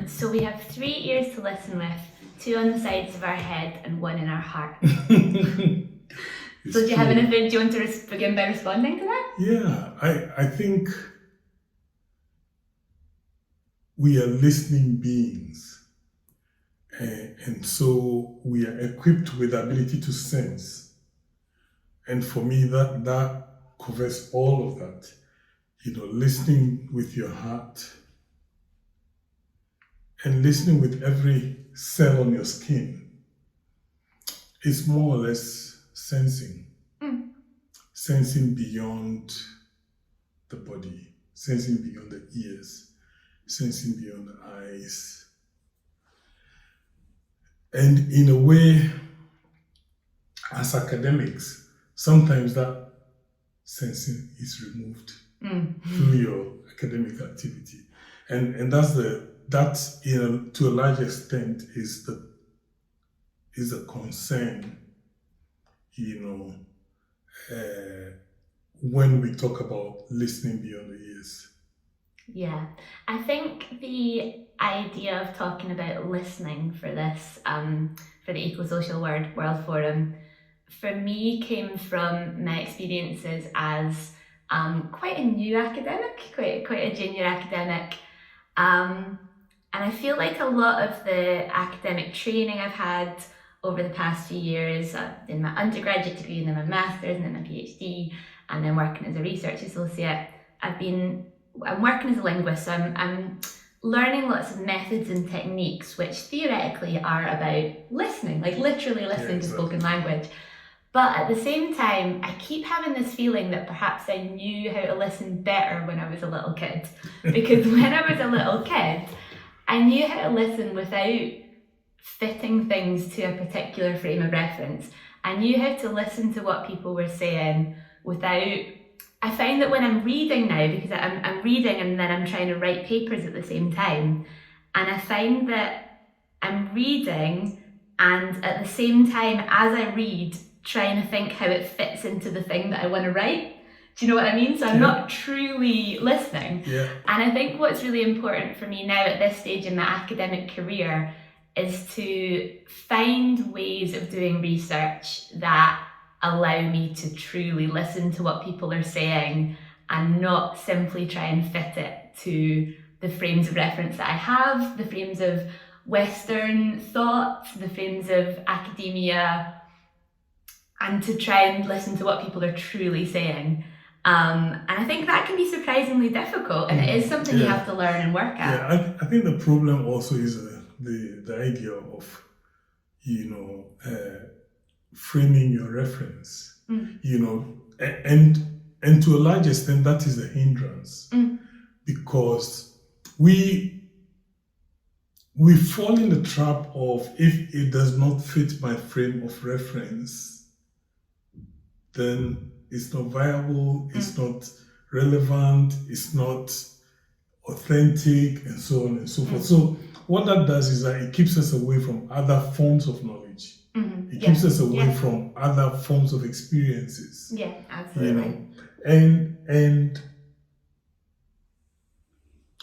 So we have 3 ears to listen with, 2 on the sides of our head and 1 in our heart. So do you have anything, do you want to begin by responding to that? Yeah, I think we are listening beings. And so we are equipped with the ability to sense. And for me, that covers all of that. Listening with your heart and listening with every cell on your skin is more or less sensing. Sensing beyond the body, sensing beyond the ears, sensing beyond the eyes. And in a way, as academics, sometimes that sensing is removed through your academic activity. And that's to a large extent is the concern, when we talk about listening beyond the ears. Yeah, I think the idea of talking about listening for this, for the Eco-Social World Forum, for me came from my experiences as quite a new academic, quite a junior academic. And I feel like a lot of the academic training I've had over the past few years, in my undergraduate degree and then my master's and then my PhD, and then working as a research associate, I'm working as a linguist, so I'm learning lots of methods and techniques which theoretically are about listening, like literally listening to spoken language. But at the same time, I keep having this feeling that perhaps I knew how to listen better when I was a little kid. Because when I was a little kid, I knew how to listen without fitting things to a particular frame of reference. I knew how to listen to what people were saying without... I find that when I'm reading now, because I'm reading and then I'm trying to write papers at the same time, and I find that I'm reading and at the same time as I read, trying to think how it fits into the thing that I want to write. Do you know what I mean? So I'm not truly listening. Yeah. And I think what's really important for me now at this stage in my academic career is to find ways of doing research that allow me to truly listen to what people are saying and not simply try and fit it to the frames of reference that I have, the frames of Western thought, the frames of academia, and to try and listen to what people are truly saying. And I think that can be surprisingly difficult, and it is something you have to learn and work at. Yeah, I think the problem also is the idea of, framing your reference, and to a large extent that is a hindrance, because we fall in the trap of, if it does not fit my frame of reference, then it's not viable, it's not relevant, it's not authentic, and so on and so forth. So what that does is that it keeps us away from other forms of knowledge. It keeps us away from other forms of experiences. Yeah, absolutely. And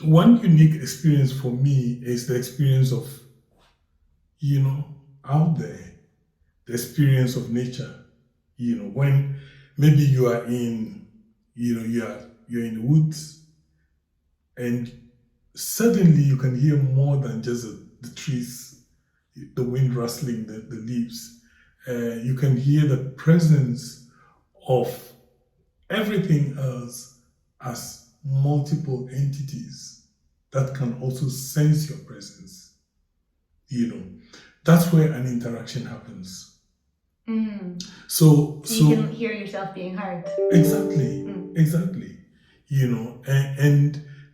one unique experience for me is the experience of, out there, the experience of nature. When maybe you are in, you're in the woods, and suddenly you can hear more than just the trees, the wind rustling the leaves. You can hear the presence of everything else as multiple entities that can also sense your presence. That's where an interaction happens. So you can hear yourself being heard. Exactly.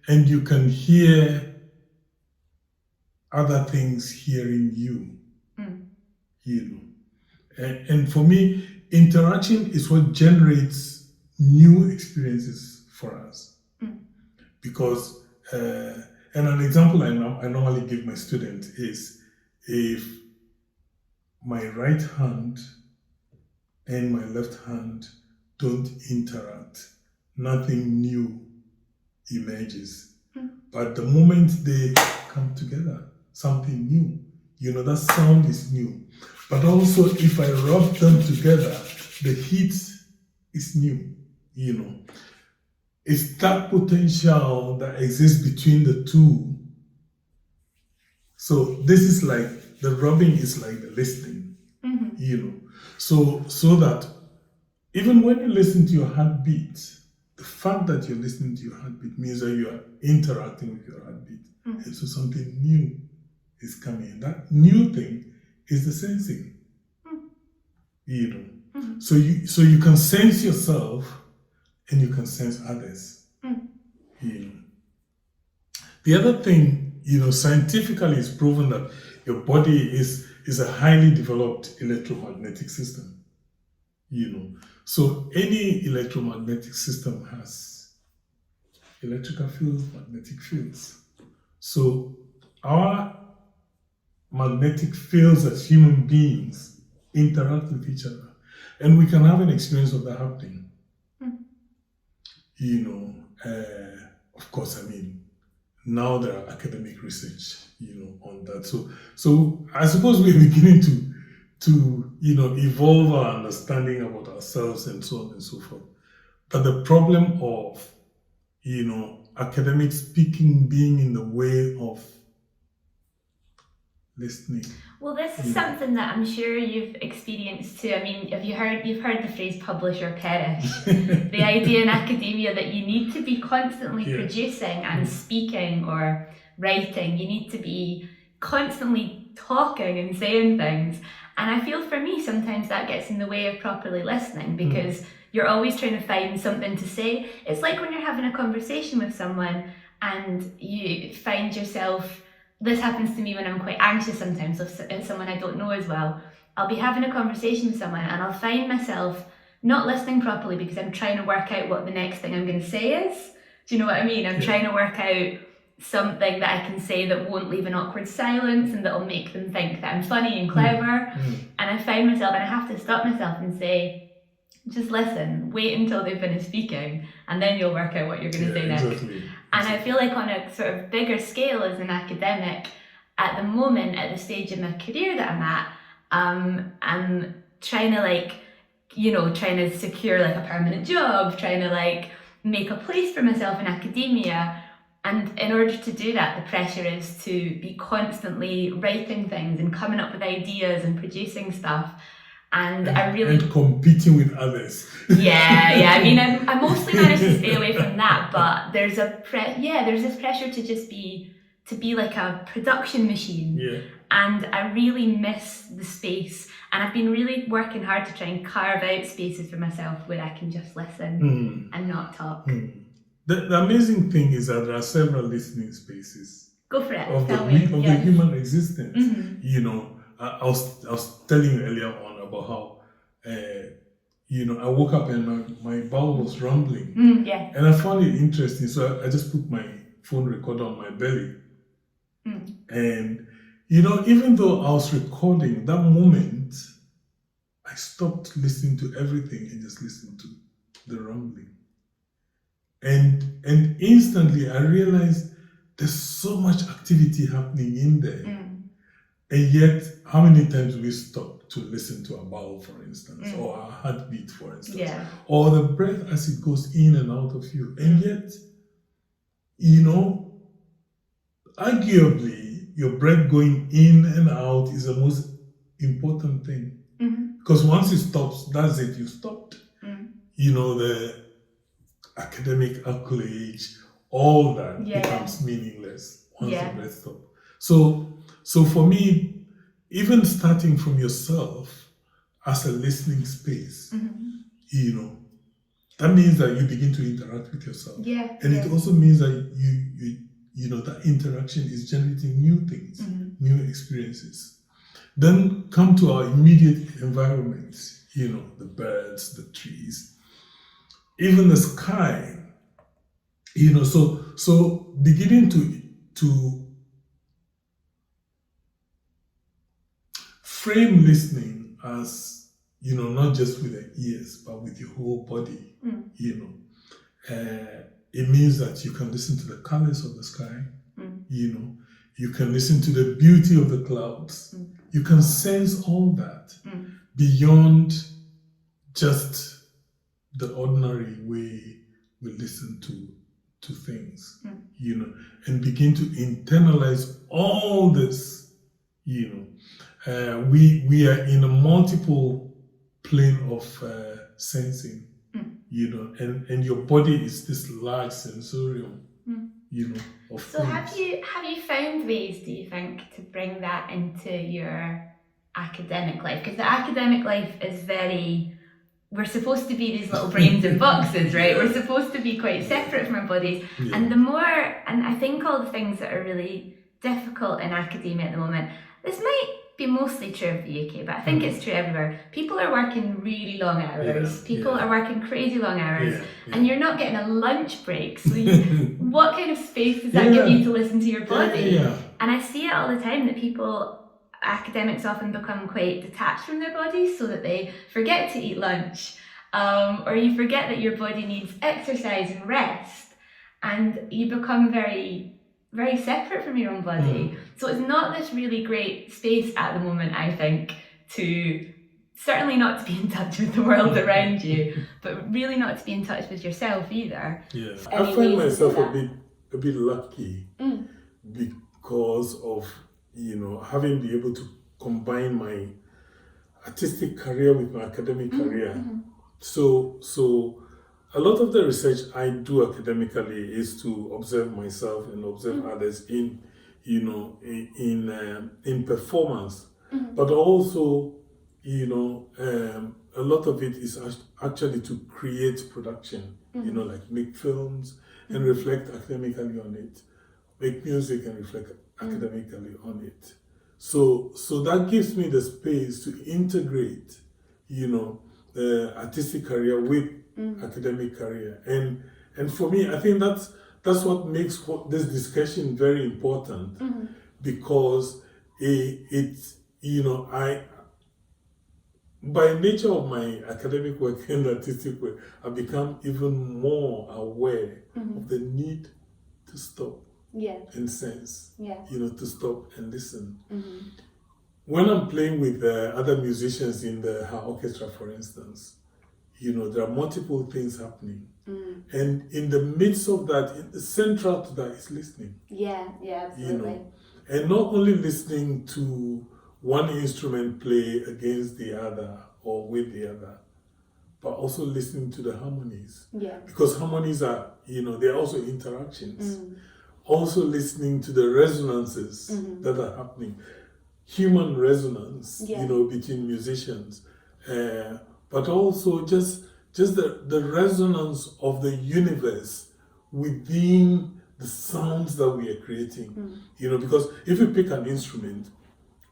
And you can hear other things hearing you. And for me, interaction is what generates new experiences for us. Because, and an example I normally give my students is, if my right hand and my left hand don't interact, nothing new emerges. But the moment they come together, something new. That sound is new. But also, if I rub them together, the heat is new. It's that potential that exists between the two. So this is like, the rubbing is like the listening, So that even when you listen to your heartbeat, the fact that you're listening to your heartbeat means that you are interacting with your heartbeat. And so something new is coming. And that new thing is the sensing. So you can sense yourself and you can sense others. The other thing, scientifically it's proven that your body is a highly developed electromagnetic system. So any electromagnetic system has electrical fields, magnetic fields. So our magnetic fields as human beings interact with each other. And we can have an experience of that happening. Of course, now there are academic research, on that. So I suppose we're beginning to evolve our understanding about ourselves and so on and so forth. But the problem of, academic speaking being in the way of listening. Well, this is something that I'm sure you've experienced too. You've heard the phrase publish or perish. The idea in academia that you need to be constantly producing and speaking or writing. You need to be constantly talking and saying things. And I feel for me, sometimes that gets in the way of properly listening because you're always trying to find something to say. It's like when you're having a conversation with someone and you find yourself, this happens to me when I'm quite anxious sometimes, if someone I don't know as well. I'll be having a conversation with someone and I'll find myself not listening properly because I'm trying to work out what the next thing I'm going to say is. Do you know what I mean? I'm trying to work out something that I can say that won't leave an awkward silence and that will make them think that I'm funny and clever. And I find myself, and I have to stop myself and say, just listen, wait until they finish speaking, and then you'll work out what you're going to say next. Exactly. And I feel like on a sort of bigger scale as an academic, at the moment, at the stage in my career that I'm at, I'm trying to trying to secure like a permanent job, trying to make a place for myself in academia. And in order to do that, the pressure is to be constantly writing things and coming up with ideas and producing stuff. And competing with others. I mostly managed to stay away from that, but there's this pressure to just be like a production machine. And I really miss the space. And I've been really working hard to try and carve out spaces for myself where I can just listen and not talk. The amazing thing is that there are several listening spaces. Go for it. Of the human existence. I was telling you earlier on about how, I woke up and my bowel was rumbling. And I found it interesting. So I just put my phone recorder on my belly. And, even though I was recording, that moment, I stopped listening to everything and just listened to the rumbling. And instantly I realized there's so much activity happening in there. And yet, how many times we stop to listen to a bowel, for instance, or a heartbeat, for instance, or the breath as it goes in and out of you. And yet, arguably, your breath going in and out is the most important thing. Because once it stops, that's it, you stopped. The academic accolades, all that becomes meaninless once the breath stops. So for me, even starting from yourself as a listening space, that means that you begin to interact with yourself. And it also means that you that interaction is generating new things, new experiences. Then come to our immediate environment, the birds, the trees, even the sky, so beginning to frame listening as, not just with the ears, but with your whole body, it means that you can listen to the colors of the sky, you can listen to the beauty of the clouds. You can sense all that beyond just the ordinary way we listen to things, and begin to internalize all this, we are in a multiple plane of sensing, and your body is this large sensorium, of So things. have you found ways, do you think, to bring that into your academic life? Because the academic life is we're supposed to be these little brains in boxes, right? We're supposed to be quite separate from our bodies. Yeah. And I think all the things that are really difficult in academia at the moment, this might be mostly true of the UK, but I think it's true everywhere. People are working really long hours. People are working crazy long hours, and you're not getting a lunch break. So what kind of space does that give you to listen to your body? And I see it all the time that academics often become quite detached from their bodies, so that they forget to eat lunch, or you forget that your body needs exercise and rest, and you become very, very separate from your own body. So it's not this really great space at the moment, I think, certainly not to be in touch with the world around you, but really not to be in touch with yourself either. Yes, I find myself a bit lucky because of having been able to combine my artistic career with my academic career. So a lot of the research I do academically is to observe myself and observe others in performance, but also a lot of it is actually to create production, like make films and reflect academically on it, make music and reflect academically on it. So that gives me the space to integrate, the artistic career with academic career, and for me, I think that's what makes this discussion very important, because it's by nature of my academic work and artistic work, I've become even more aware of the need to stop and sense, to stop and listen. When I'm playing with other musicians in her orchestra, for instance, there are multiple things happening. And in the midst of that, central to that is listening. Yeah, absolutely. And not only listening to one instrument play against the other or with the other, but also listening to the harmonies. Yeah. Because harmonies are, they're also interactions. Also listening to the resonances that are happening. Human resonance, between musicians. But also just the resonance of the universe within the sounds that we are creating. Because if you pick an instrument,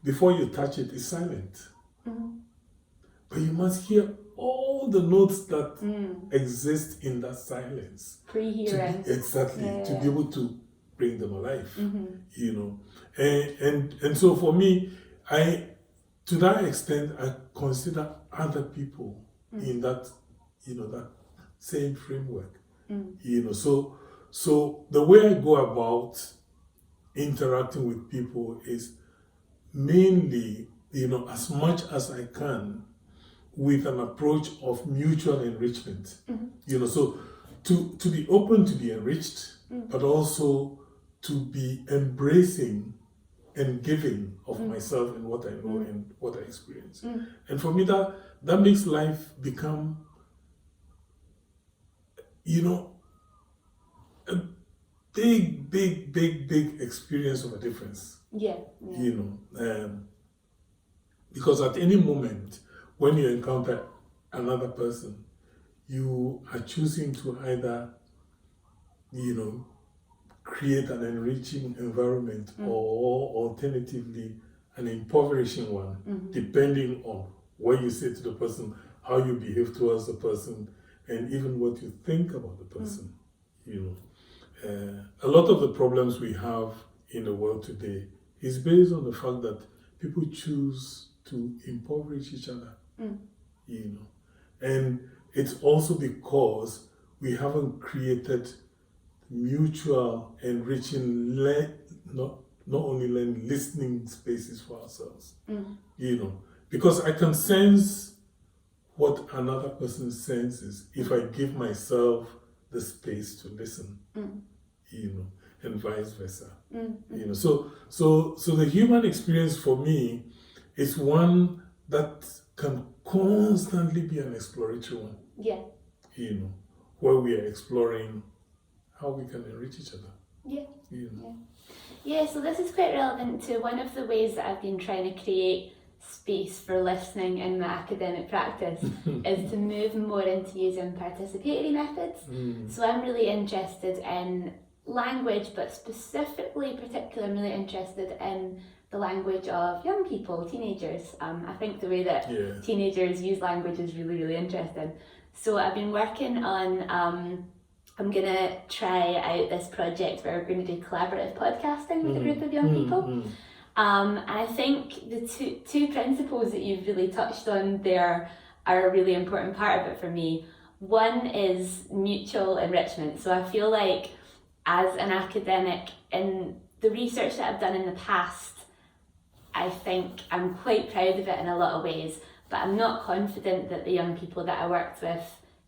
before you touch it, it's silent. But you must hear all the notes that exist in that silence. Pre-hearing. Exactly, to be able to bring them alive. And so for me, to that extent, I consider other people in that, that same framework. So the way I go about interacting with people is mainly, as much as I can, with an approach of mutual enrichment. So to be open to be enriched, but also to be embracing and giving of myself and what I know and what I experience. And for me, that makes life become, a big experience of a difference. Because at any moment, when you encounter another person, you are choosing to either, create an enriching environment or alternatively an impoverishing one, depending on what you say to the person, how you behave towards the person, and even what you think about the person. A lot of the problems we have in the world today is based on the fact that people choose to impoverish each other. And it's also because we haven't created mutual, enriching, not only learning, listening spaces for ourselves. You know, because I can sense what another person senses if I give myself the space to listen. You know, and vice versa. You know, so the human experience for me is one that can constantly be an exploratory one. Yeah. You know, where we are exploring how we can enrich each other. Yeah. You know. Yeah, so this is quite relevant to one of the ways that I've been trying to create space for listening in my academic practice is to move more into using participatory methods. So I'm really interested in language, but particularly I'm really interested in the language of young people, teenagers. I think the way that teenagers use language is really, really interesting. So I've been working on, I'm going to try out this project where we're going to do collaborative podcasting with a group of young people. And I think the two principles that you've really touched on there are a really important part of it for me. One is mutual enrichment. So I feel like as an academic, in the research that I've done in the past, I think I'm quite proud of it in a lot of ways, but I'm not confident that the young people that I worked with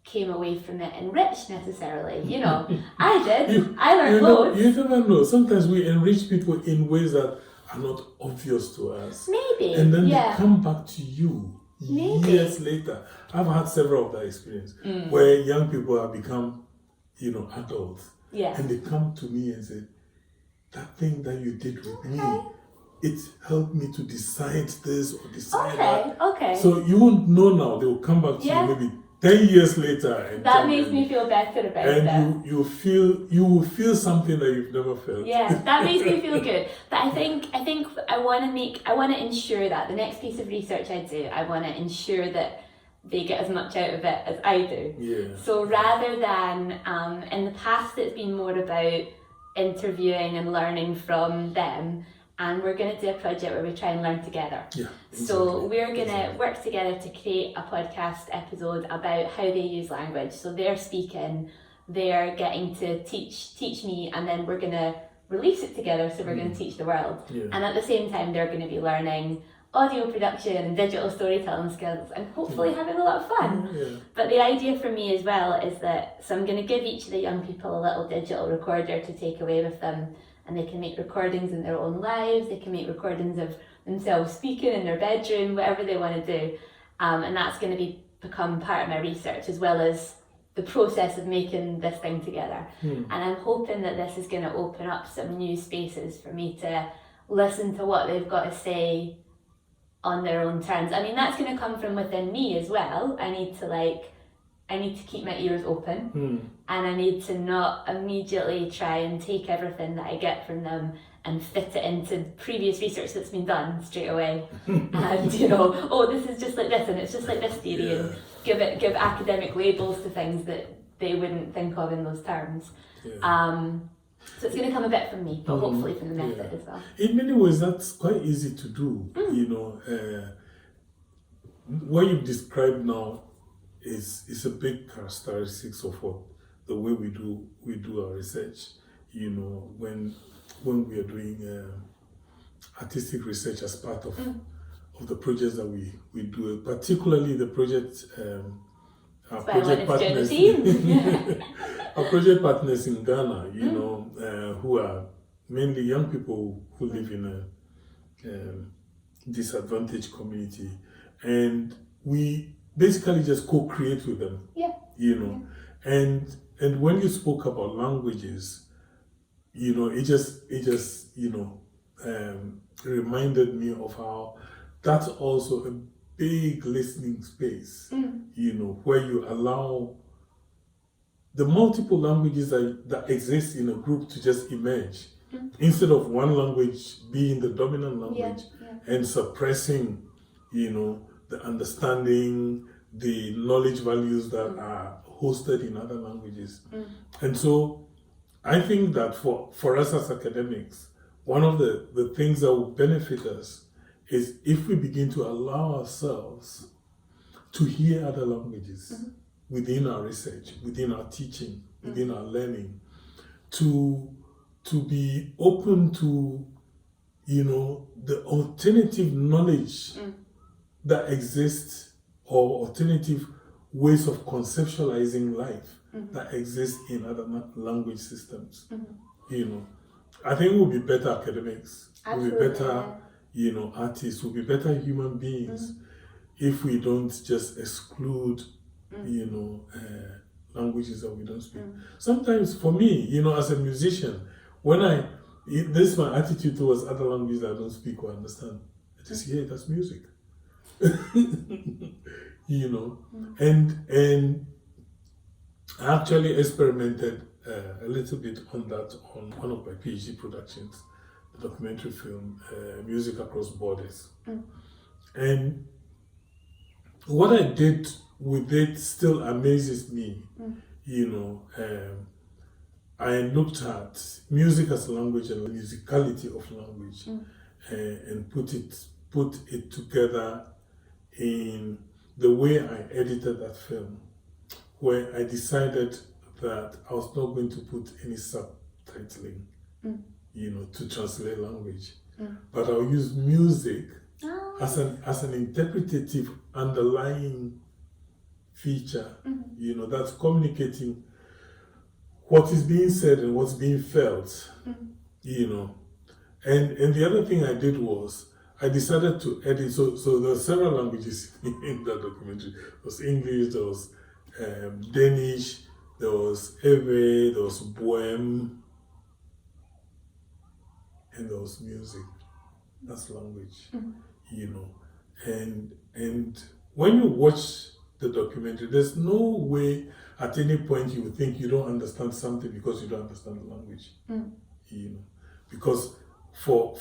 came away from it enriched necessarily. You know, I did. I learned loads. You never know. Sometimes we enrich people in ways that are not obvious to us. Maybe. And then they come back to you years later. I've had several of that experience where young people have become, you know, adults. Yeah. And they come to me and say, that thing that you did with me, it helped me to decide this or decide that. Okay. So you won't know now. They will come back to you maybe 10 years later. And that makes me feel better about it. And you will feel something that you've never felt. Yeah, that makes me feel good. But I think I want to ensure that the next piece of research I do, I want to ensure that they get as much out of it as I do. Yeah. So rather than, in the past it's been more about interviewing and learning from them, and we're going to do a project where we try and learn together. Yeah, exactly. So we're going to work together to create a podcast episode about how they use language. So they're speaking, they're getting to teach me, and then we're going to release it together, so we're going to teach the world. Yeah. And at the same time they're going to be learning audio production and digital storytelling skills and hopefully having a lot of fun. Yeah. But the idea for me as well is that, so I'm going to give each of the young people a little digital recorder to take away with them, and they can make recordings in their own lives, they can make recordings of themselves speaking in their bedroom, whatever they want to do. And that's going to become part of my research, as well as the process of making this thing together. And I'm hoping that this is going to open up some new spaces for me to listen to what they've got to say on their own terms. I mean, that's going to come from within me as well. I need to keep my ears open, and I need to not immediately try and take everything that I get from them and fit it into previous research that's been done straight away. And this is just like this, and it's just like this theory, and give academic labels to things that they wouldn't think of in those terms. So it's going to come a bit from me, but hopefully from the method as well. In many ways, that's quite easy to do. What you've described now is a big characteristic of what the way we do our research. When we are doing artistic research as part of the projects that we do, particularly the project. Our project partners in Ghana, who are mainly young people who live in a disadvantaged community, and we basically just co-create with them. And when you spoke about languages, it just reminded me of how that's also a big listening space, where you allow the multiple languages that exist in a group to just emerge, instead of one language being the dominant language and suppressing, the understanding, the knowledge values that are hosted in other languages. And so I think that for us as academics, one of the things that will benefit us is if we begin to allow ourselves to hear other languages within our research, within our teaching, within our learning, to be open to, the alternative knowledge that exists, or alternative ways of conceptualizing life that exist in other language systems. I think we'll be better academics, we'll be better, artists, we'll be better human beings if we don't just exclude, languages that we don't speak. Sometimes for me, as a musician, this is my attitude towards other languages that I don't speak or understand. I just hear it as music. And I actually experimented a little bit on that on one of my PhD productions, the documentary film Music Across Borders. And what I did with it still amazes me. I looked at music as language and the musicality of language and put it together in the way I edited that film, where I decided that I was not going to put any subtitling, to translate language, but I'll use music as an interpretative underlying feature, that's communicating what is being said and what's being felt, And the other thing I did was I decided to edit. So there are several languages in that documentary. There was English, there was Danish, there was Ewe, there was Bohem, and there was music. That's language, And when you watch the documentary, there's no way at any point you would think you don't understand something because you don't understand the language, Because for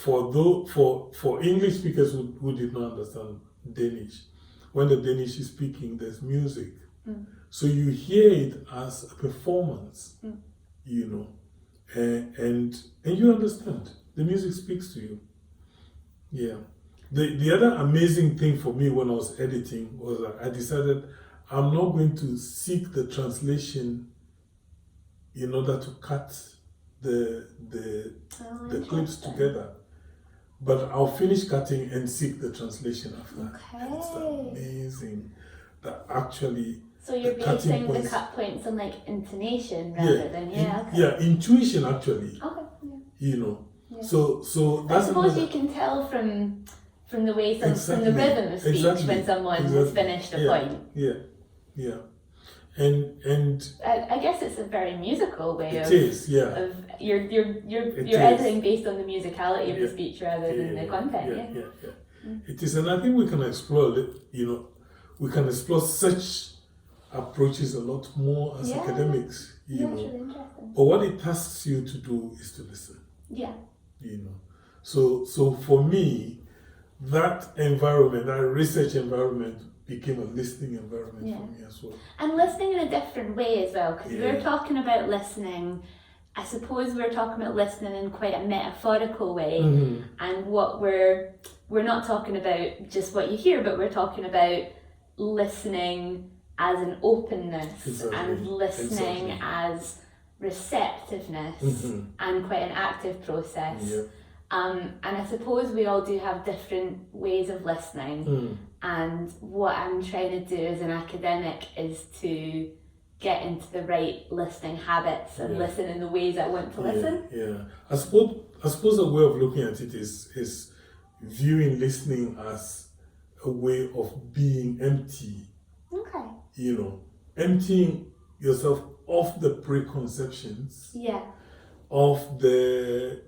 English speakers who did not understand Danish, when the Danish is speaking, there's music. So you hear it as a performance, and you understand. The music speaks to you. Yeah. The other amazing thing for me when I was editing was that I decided I'm not going to seek the translation in order to cut the clips together, but I'll finish cutting and seek the translation after. Okay. It's amazing that actually. So you're basing the cut points on like intonation rather than intuition actually. Okay. Yeah. So that's. I suppose you can tell from the way from the rhythm of speech when someone has finished a point. Yeah. And I guess it's a very musical way of you're editing based on the musicality of the speech rather than the content. It is, and I think we can explore it. We can explore such approaches a lot more as academics. That's really interesting. But what it asks you to do is to listen. Yeah. So for me, that environment, that research environment, became a listening environment for me as well. And listening in a different way as well, because we're talking about listening. I suppose we're talking about listening in quite a metaphorical way, and what we're not talking about just what you hear, but we're talking about listening as an openness and listening as receptiveness and quite an active process. And I suppose we all do have different ways of listening, and what I'm trying to do as an academic is to get into the right listening habits and listen in the ways I want to listen. I suppose a way of looking at it is viewing listening as a way of being empty. Okay. Emptying yourself of the preconceptions. Yeah. Of the,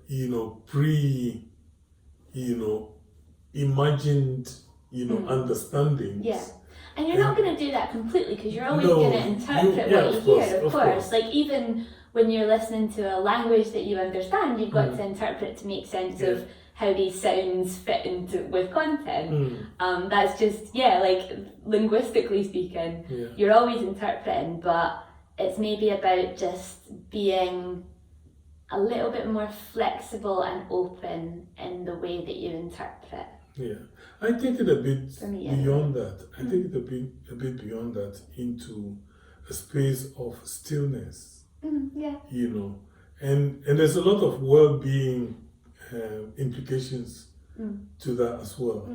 imagined, understandings. Yeah. And you're not going to do that completely because you're always going to interpret what you hear, of course. Like even when you're listening to a language that you understand, you've got to interpret to make sense of how these sounds fit into with content. That's just, like linguistically speaking, you're always interpreting, but it's maybe about just being a little bit more flexible and open in the way that you interpret. Yeah, I take it a bit beyond that. I take it a bit beyond that into a space of stillness. And there's a lot of well-being implications to that as well.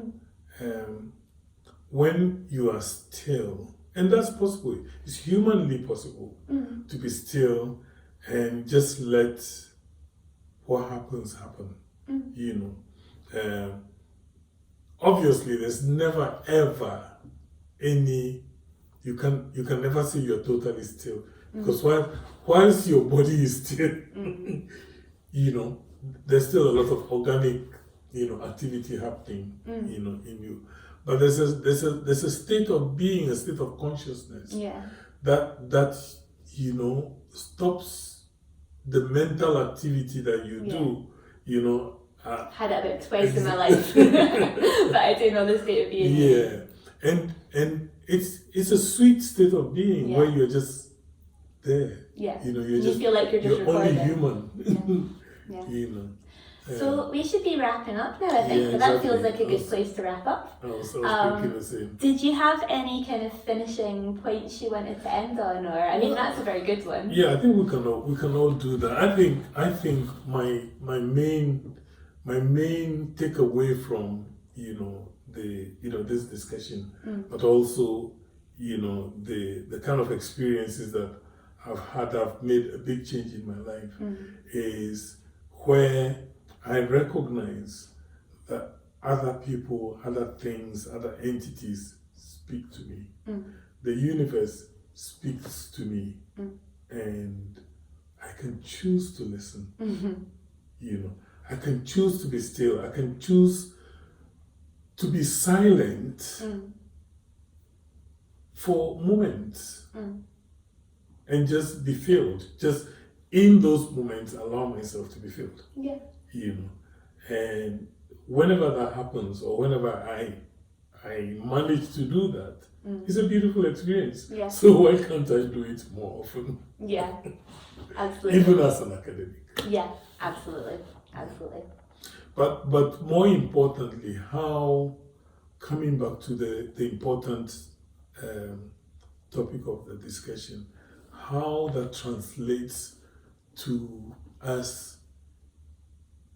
When you are still, and that's possible, it's humanly possible to be still and just let what happens happen, you know. Obviously, there's never ever any, you can never say you're totally still, because once your body is still, you know, there's still a lot of organic, you know, activity happening, you know, in you. But there's a state of being, a state of consciousness that you know stops the mental activity that you do, you know. Had it about twice in my life, but I do know the state of being. Yeah, and it's a sweet state of being where you're just there. Yeah, you know, you feel like you're just only human. You know. So we should be wrapping up now, I think, but that feels like a good place to wrap up. I was thinking the same. Did you have any kind of finishing points you wanted to end on, or I mean that's a very good one. Yeah, I think we can all do that. I think my main takeaway from this discussion, but also the kind of experiences that I've made a big change in my life, is where I recognize that other people, other things, other entities speak to me. The universe speaks to me, and I can choose to listen. You know, I can choose to be still. I can choose to be silent for moments and just be filled. Just in those moments, allow myself to be filled. Yeah. You know, and whenever that happens, or whenever I manage to do that, it's a beautiful experience. Yeah. So why can't I do it more often? Yeah, absolutely. Even as an academic. Yeah, absolutely. But more importantly, how, coming back to the important topic of the discussion, how that translates to us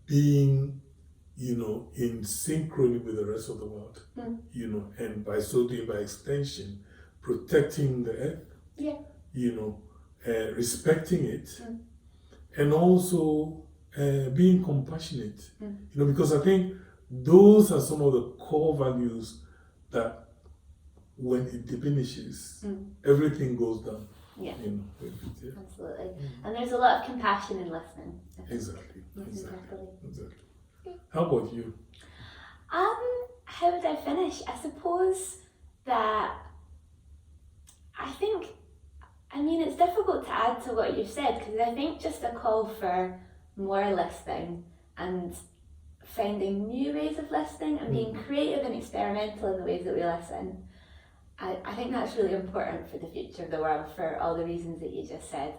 being, in synchrony with the rest of the world, and by so doing, by extension, protecting the earth, respecting it, and also being compassionate, because I think those are some of the core values that when it diminishes, everything goes down. Yeah. Absolutely. And there's a lot of compassion in listening. Exactly. How about you? How would I finish? I suppose that it's difficult to add to what you've said, because I think just a call for more listening and finding new ways of listening and being creative and experimental in the ways that we listen. I think that's really important for the future of the world, for all the reasons that you just said.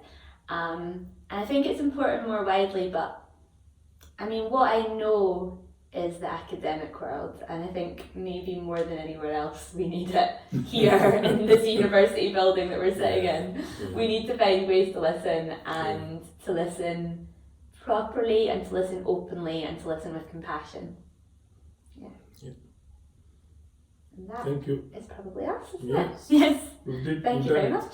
And I think it's important more widely, but what I know is the academic world, and I think maybe more than anywhere else we need it here in this university building that we're sitting in. We need to find ways to listen, and to listen properly, and to listen openly, and to listen with compassion. Yeah. And that Thank you. is probably us, isn't Yes. it? Yes. We did. Thank you very much.